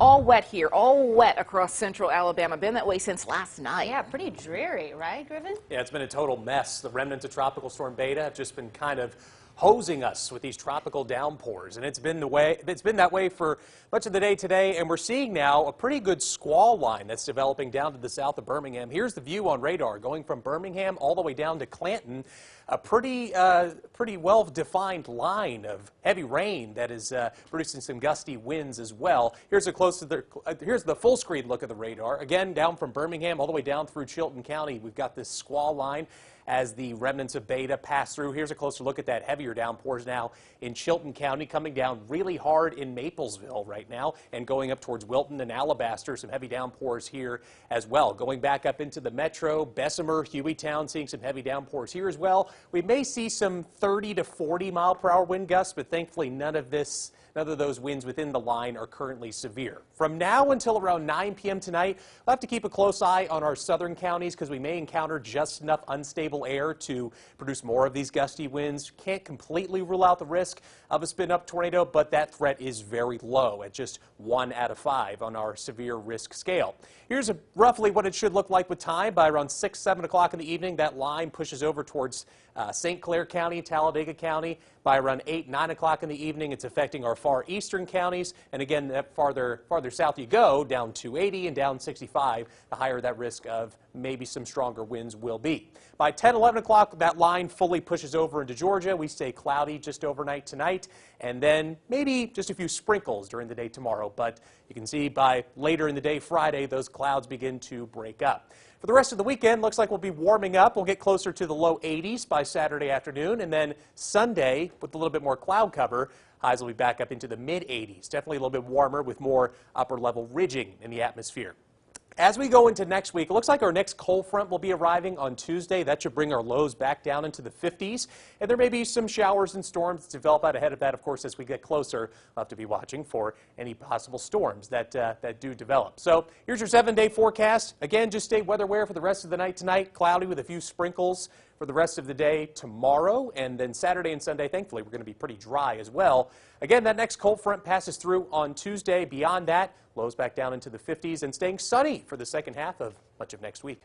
all wet here, all wet across central Alabama. Been that way since last night. Yeah, pretty dreary, right, Griffin? Yeah, it's been a total mess. The remnants of Tropical Storm Beta have just been kind of hosing us with these tropical downpours, and it's been that way for much of the day today, and we're seeing now a pretty good squall line that's developing down to the south of Birmingham. Here's the view on radar going from Birmingham all the way down to Clanton. A pretty well-defined line of heavy rain that is producing some gusty winds as well. Here's the full screen look at the radar. Again, down from Birmingham all the way down through Chilton County, we've got this squall line as the remnants of Beta pass through. Here's a closer look at that heavier downpours now in Chilton County, coming down really hard in Maplesville right now and going up towards Wilton and Alabaster. Some heavy downpours here as well. Going back up into the metro, Bessemer, Hueytown, seeing some heavy downpours here as well. We may see some 30 to 40 mile per hour wind gusts, but thankfully none of those winds within the line are currently severe. From now until around 9 p.m. tonight, we'll have to keep a close eye on our southern counties because we may encounter just enough unstable air to produce more of these gusty winds. Can't completely rule out the risk of a spin-up tornado, but that threat is very low at just 1 out of 5 on our severe risk scale. Here's roughly what it should look like with time. By around 6, 7 o'clock in the evening, that line pushes over towards St. Clair County, Talladega County. By around 8, 9 o'clock in the evening, it's affecting our far eastern counties. And again, that farther south you go, down 280 and down 65, the higher that risk of maybe some stronger winds will be. By 10, 11 o'clock, that line fully pushes over into Georgia. We stay cloudy just overnight tonight, and then maybe just a few sprinkles during the day tomorrow. But you can see by later in the day Friday, those clouds begin to break up. For the rest of the weekend, looks like we'll be warming up. We'll get closer to the low 80s by Saturday afternoon, and then Sunday, with a little bit more cloud cover, highs will be back up into the mid-80s. Definitely a little bit warmer with more upper-level ridging in the atmosphere. As we go into next week, it looks like our next cold front will be arriving on Tuesday. That should bring our lows back down into the 50s. And there may be some showers and storms that develop out ahead of that. Of course, as we get closer, we'll have to be watching for any possible storms that do develop. So here's your 7-day forecast. Again, just stay weather aware for the rest of the night tonight. Cloudy with a few sprinkles for the rest of the day tomorrow. And then Saturday and Sunday, thankfully, we're going to be pretty dry as well. Again, that next cold front passes through on Tuesday. Beyond that, lows back down into the 50s and staying sunny for the second half of much of next week.